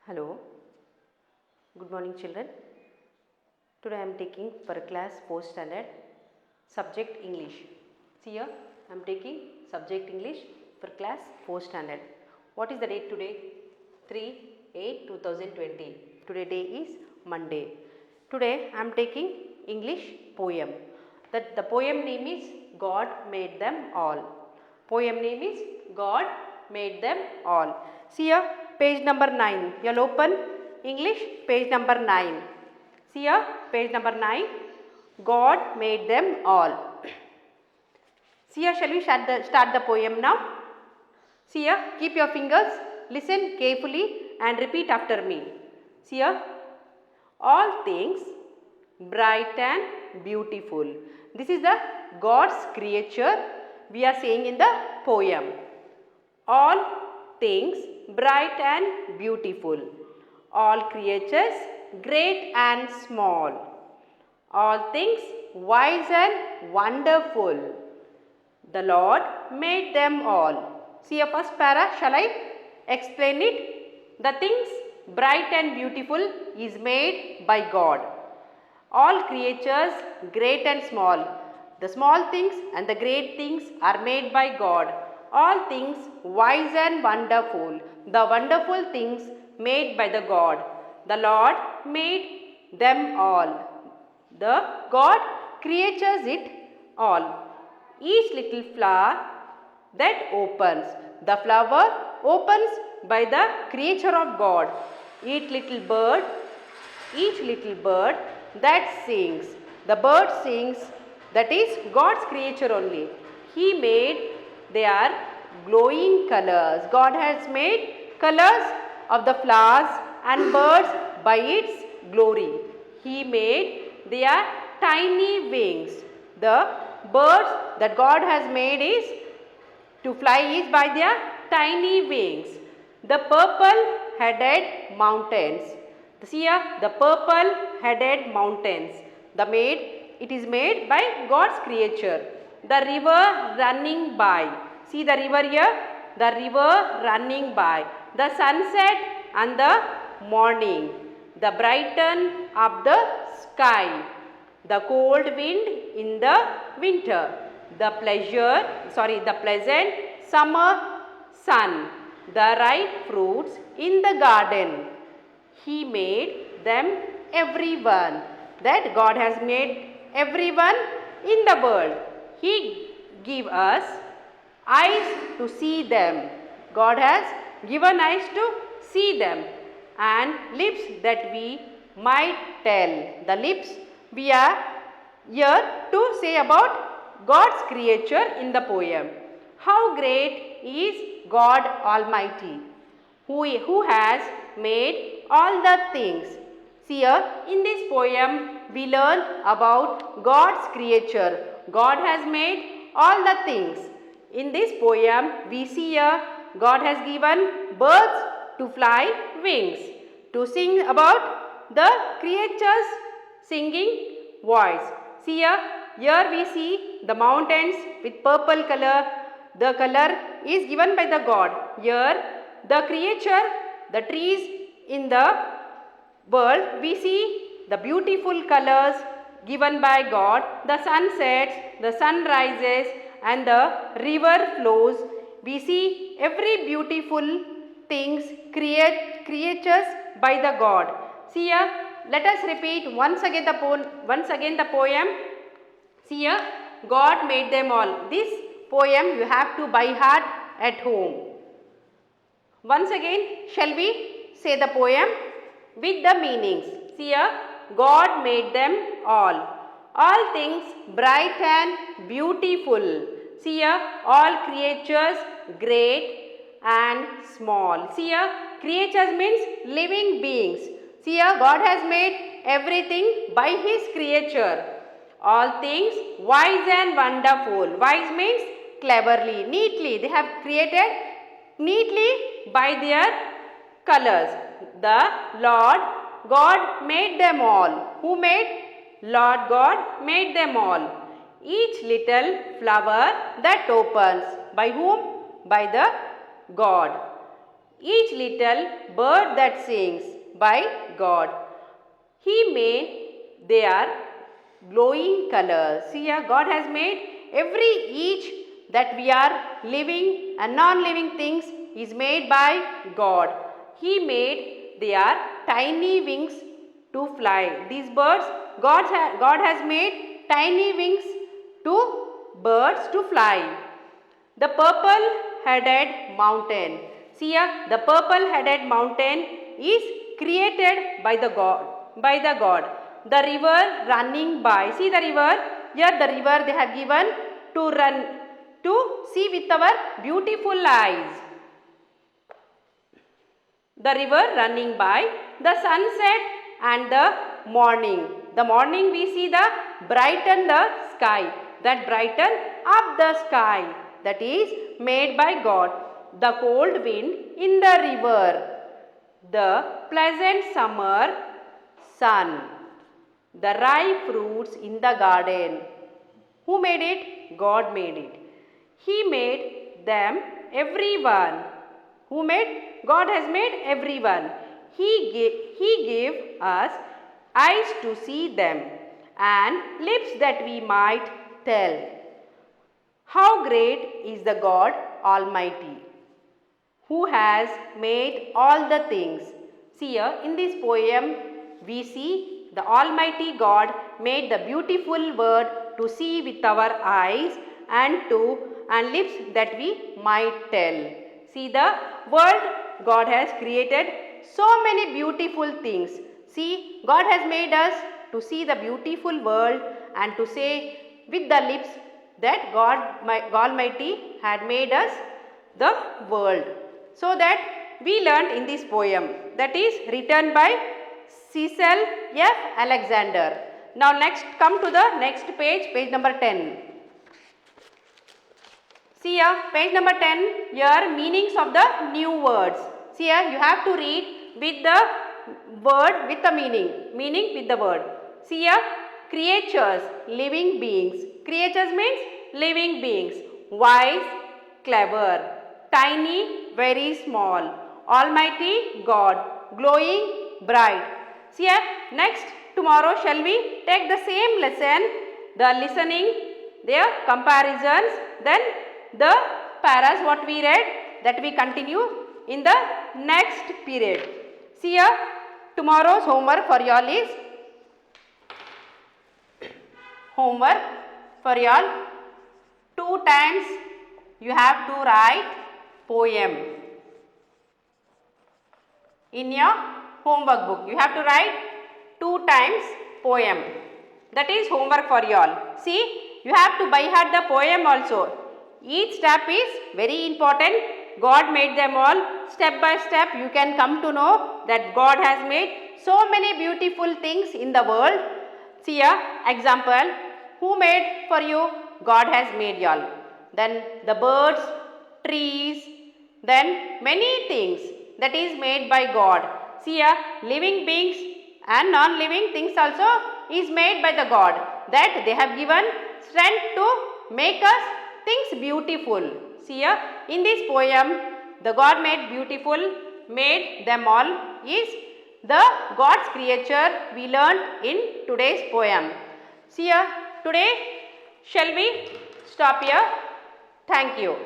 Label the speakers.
Speaker 1: Hello, good morning children. Today I am taking for class 4th standard subject English. See here, I am taking subject English for class 4th standard. What is the date today? 3/8/2020. Today day is Monday. Today I am taking English poem. The poem name is God Made Them All. Poem name is God Made Them All. See here, page number 9. You will open English page number 9. See here, page number 9. God made them all. See here, shall we start the poem now? See here, keep your fingers, listen carefully and repeat after me. See here, all things bright and beautiful. This is the God's creature we are saying in the poem. All things bright and beautiful. All creatures great and small. All things wise and wonderful. The Lord made them all. See your first para, shall I explain it? The things bright and beautiful is made by God. All creatures great and small. The small things and the great things are made by God. All things wise and wonderful. The wonderful things made by the God. The Lord made them all. The God creates it all. Each little flower that opens. The flower opens by the creature of God. Each little bird that sings. The bird sings, that is God's creature only. He made their glowing colors. God has made colors of the flowers and birds by its glory. He made their tiny wings. The birds that God has made is to fly is by their tiny wings. The purple headed mountains. See here, the purple headed mountains. It is made by God's creature. The river running by. See the river here, the river running by. The sunset and the morning. The brighten up the sky. The cold wind in the winter. The pleasant summer sun. The ripe fruits in the garden. He made them everyone. That God has made everyone in the world. He give us eyes to see them. God has given eyes to see them and lips that we might tell. The lips we are here to say about God's creature in the poem. How great is God Almighty, who has made all the things. See here, in this poem we learn about God's creature. God has made all the things. In this poem we see here God has given birds to fly wings, to sing about the creature's singing voice. See here we see the mountains with purple color. The color is given by the God. Here the creature, the trees in the world, we see the beautiful colors given by God. The sun sets, the sun rises and the river flows. We see every beautiful things creatures by the God. See here, let us repeat once again the poem. See here, God made them all. This poem you have to by heart at home. Once again, shall we say the poem with the meanings? See here, God made them all. All things bright and beautiful. See here, all creatures great and small. See here, creatures means living beings. See here, God has made everything by His creature. All things wise and wonderful. Wise means cleverly, neatly. They have created neatly by their colors. The Lord God made them all. Who made? Lord God made them all. Each little flower that opens. By whom? By the God. each little bird that sings by God. He made their glowing colors. See here, God has made each that we are living and non-living things is made by God. He made their tiny wings to fly. These birds, God has made tiny wings to birds to fly. The purple-headed mountain. See here, the purple-headed mountain is created by the God. The river running by. See the river. Here the river they have given to run to see with our beautiful eyes. The river running by, the sunset and the morning. The morning we see the brighten the sky. That brighten up the sky. That is made by God. The cold wind in the river. The pleasant summer sun. The ripe fruits in the garden. Who made it? God made it. He made them everyone. Who made? God has made everyone. He gave us eyes to see them and lips that we might tell. How great is the God Almighty, who has made all the things. See here in this poem we see the Almighty God made the beautiful word to see with our eyes and lips that we might tell. See the world God has created so many beautiful things. See, God has made us to see the beautiful world and to say with the lips that God Almighty had made us the world. So that we learned in this poem that is written by Cecil F. Alexander. Now next come to the next page, page number 10. See here, page number 10, here meanings of the new words. See here, you have to read with the word with the meaning with the word. See here, creatures, living beings. Creatures means living beings. Wise, clever. Tiny, very small. Almighty God, glowing, bright. See here, next tomorrow shall we take the same lesson, the listening, their comparisons, then the paras what we read that we continue in the next period. See here, tomorrow's homework for y'all is homework for y'all 2 times you have to write poem in your homework book. You have to write 2 times poem. That is homework for y'all. See, you have to by heart the poem also. Each step is very important. God made them all. Step by step you can come to know that God has made so many beautiful things in the world. See here, example, who made for you? God has made y'all. Then the birds, trees, then many things that is made by God. See here, living beings and non-living things also is made by the God. That they have given strength to make us things beautiful. See here, in this poem, the God made beautiful, made them all is the God's creature we learned in today's poem. See here, today shall we stop here? Thank you.